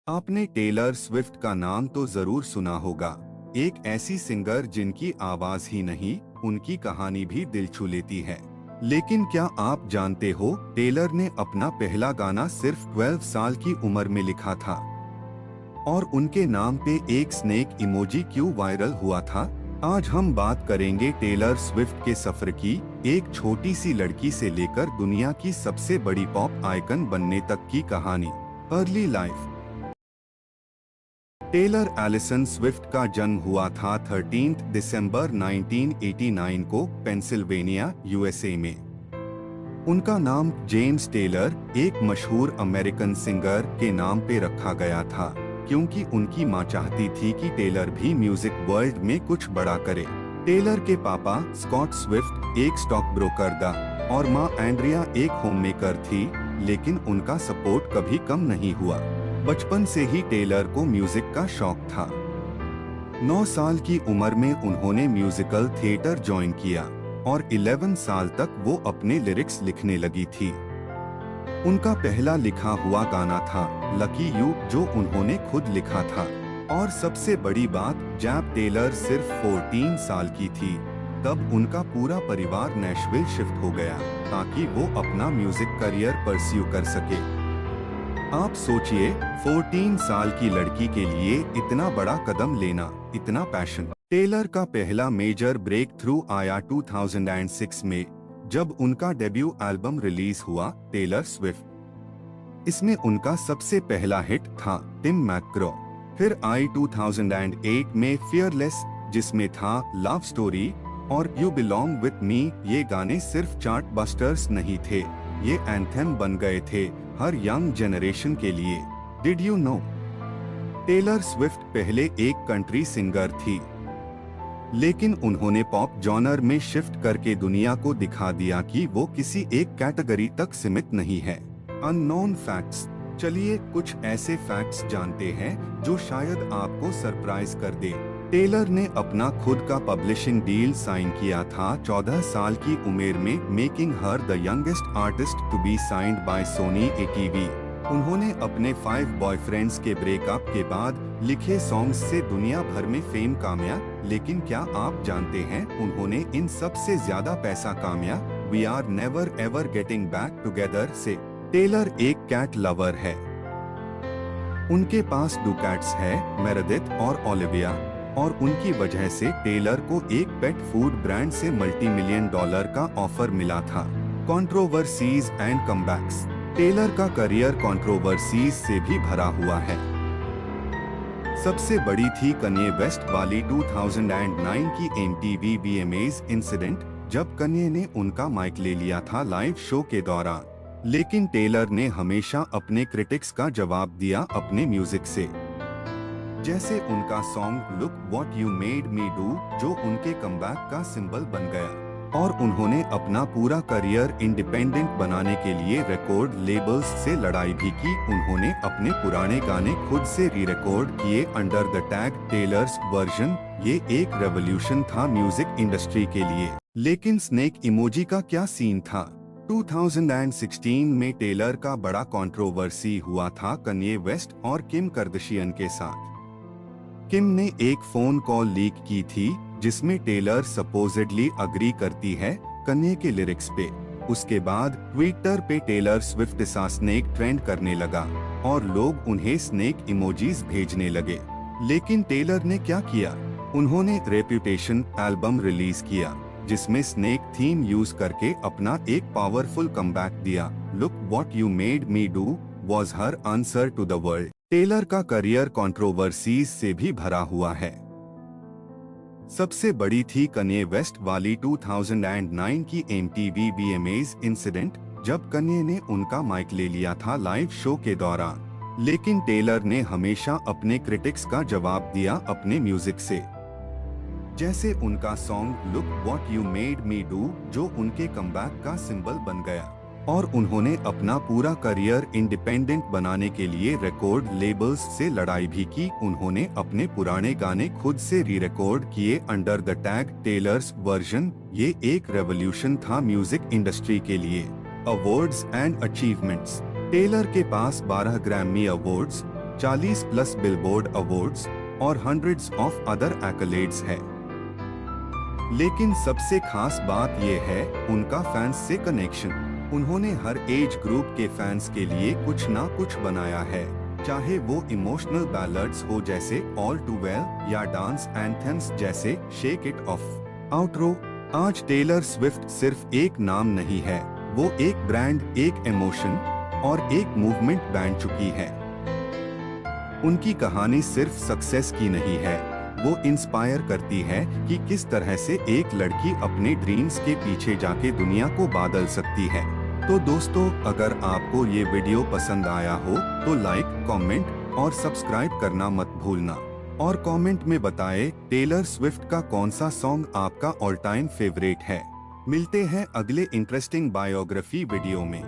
आपने Taylor Swift का नाम तो जरूर सुना होगा। एक ऐसी सिंगर जिनकी आवाज ही नहीं, उनकी कहानी भी दिल छू लेती है। लेकिन क्या आप जानते हो, टेलर ने अपना पहला गाना सिर्फ 12 साल की उम्र में लिखा था। और उनके नाम पे एक स्नेक इमोजी क्यों वायरल हुआ था। आज हम बात करेंगे टेलर स्विफ्ट के सफर की, एक छोटी सी लड़की से लेकर दुनिया की सबसे बड़ी पॉप आइकन बनने तक की कहानी। Early life. Taylor Alison Swift का जन्म हुआ था 13 दिसंबर 1989 को पेंसिल्वेनिया, यूएसए में। उनका नाम जेम्स टेलर, एक मशहूर अमेरिकन सिंगर के नाम पे रखा गया था, क्योंकि उनकी मां चाहती थी कि टेलर भी म्यूजिक वर्ल्ड में कुछ बड़ा करे। टेलर के पापा स्कॉट स्विफ्ट एक स्टॉक ब्रोकर था और मां एंड्रिया एक होममेकर थी, लेकिन उनका सपोर्ट कभी कम नहीं हुआ। बचपन से ही टेलर को म्यूजिक का शौक था। 9 साल की उम्र में उन्होंने म्यूजिकल थिएटर ज्वाइन किया और 11 साल तक वो अपने लिरिक्स लिखने लगी थी। उनका पहला लिखा हुआ गाना था लकी यू, जो उन्होंने खुद लिखा था। और सबसे बड़ी बात, जब टेलर सिर्फ 14 साल की थी, तब उनका पूरा परिवार नेशविल शिफ्ट हो गया ताकि वो अपना म्यूजिक करियर परस्यू कर सके। आप सोचिए, 14 साल की लड़की के लिए इतना बड़ा कदम लेना, इतना पैशन। टेलर का पहला मेजर ब्रेक थ्रू आया 2006 में, जब उनका डेब्यू एल्बम रिलीज हुआ, टेलर स्विफ्ट। इसमें उनका सबसे पहला हिट था टिम मैकग्रो। फिर आई 2008 में फियरलेस, जिसमें था लव स्टोरी और यू बिलोंग विथ मी। ये गाने सिर्फ चार्ट बस्टर्स नहीं थे, ये एंथम बन गए थे हर यंग जनरेशन के लिए। Did you know, Taylor Swift पहले एक कंट्री सिंगर थी, लेकिन उन्होंने पॉप जॉनर में शिफ्ट करके दुनिया को दिखा दिया कि वो किसी एक कैटेगरी तक सीमित नहीं है। Unknown facts. चलिए कुछ ऐसे फैक्ट्स जानते हैं जो शायद आपको सरप्राइज कर दे। टेलर ने अपना खुद का पब्लिशिंग डील साइन किया था 14 साल की उम्र में, making her the youngest artist to be signed by Sony ATV. उन्होंने अपने 5 बॉयफ्रेंड्स के ब्रेकअप के बाद लिखे सॉन्ग्स से दुनिया भर में फेम कामया। लेकिन क्या आप जानते हैं, उन्होंने इन सबसे ज्यादा पैसा कामया we are never ever getting back together से। टेलर एक कैट लवर है। उनके पास 2 कैट्स है, मेरेडिथ और ओलिविया, और उनकी वजह से टेलर को एक पेट फूड ब्रांड से $multi-million का ऑफर मिला था। Controversies and comebacks. टेलर का करियर कंट्रोवर्सीज से भी भरा हुआ है। सबसे बड़ी थी कन्ये वेस्ट वाली 2009 की MTV VMAs इंसिडेंट, जब कन्ये ने उनका माइक ले लिया था लाइव शो के दौरान। लेकिन टेलर ने हमेशा अपने क्रिटिक्स का जवाब दिया अपने म्यूजिक से। जैसे उनका song look what you made me do, जो उनके कमबैक का सिंबल बन गया। और उन्होंने अपना पूरा करियर इंडिपेंडेंट बनाने के लिए रिकॉर्ड लेबल्स से लड़ाई भी की। उन्होंने अपने पुराने गाने खुद से री रिकॉर्ड किए under the tag Taylor's version. ये एक रेवोल्यूशन था म्यूजिक इंडस्ट्री के लिए। लेकिन स्नेक इमोजी का क्या सीन था। 2016 में टेलर का बड़ा कंट्रोवर्सी हुआ था कन्ये वेस्ट और किम कार्दाशियन के साथ। किम ने एक फोन कॉल लीक की थी जिसमें टेलर सपोजिडली अग्री करती है कन्ये के लिरिक्स पे। उसके बाद ट्विटर पे टेलर स्विफ्ट सा स्नेक ट्रेंड करने लगा और लोग उन्हें स्नेक इमोजीज भेजने लगे। लेकिन टेलर ने क्या किया, उन्होंने रेप्यूटेशन एल्बम रिलीज किया, जिसमें स्नेक थीम यूज करके अपना एक पावरफुल कमबैक दिया। Look what you made me do was her answer to the world. Taylor का करियर कंट्रोवर्सीज से भी भरा हुआ है। सबसे बड़ी थी कन्ये वेस्ट वाली 2009 की MTV VMAs इंसिडेंट, जब कन्ये ने उनका माइक ले लिया था लाइव शो के दौरान। लेकिन टेलर ने हमेशा अपने क्रिटिक्स का जवाब दिया अपने म्यूजिक से। जैसे उनका song look what you made me do, जो उनके कमबैक का सिंबल बन गया। और उन्होंने अपना पूरा करियर इंडिपेंडेंट बनाने के लिए रिकॉर्ड लेबल्स से लड़ाई भी की। उन्होंने अपने पुराने गाने खुद से री रिकॉर्ड किए under the tag Taylor's version. ये एक रेवोल्यूशन था म्यूजिक इंडस्ट्री के लिए। Awards and achievements. टेलर के पास 12 Grammy awards, 40 plus billboard awards और हंड्रेड्स ऑफ अदर एक्कलेड्स है। लेकिन सबसे खास बात ये है उनका फैंस से कनेक्शन। उन्होंने हर एज ग्रुप के फैंस के लिए कुछ ना कुछ बनाया है, चाहे वो इमोशनल बैलड्स हो जैसे ऑल टू वेल या डांस एंथेम्स जैसे शेक इट ऑफ। आउटरो। आज टेलर स्विफ्ट सिर्फ एक नाम नहीं है, वो एक ब्रांड, एक इमोशन और एक मूवमेंट बन चुकी है। उनकी कहानी सिर्फ सक्सेस की नहीं है, वो इंस्पायर करती है कि किस तरह से एक लड़की अपने ड्रीम्स के पीछे जाके दुनिया को बदल सकती है। तो दोस्तों, अगर आपको ये वीडियो पसंद आया हो तो लाइक, कमेंट और सब्सक्राइब करना मत भूलना। और कमेंट में बताएं टेलर स्विफ्ट का कौन सा सॉन्ग आपका ऑल टाइम फेवरेट है। मिलते हैं अगले इंटरेस्टिंग बायोग्राफी वीडियो में।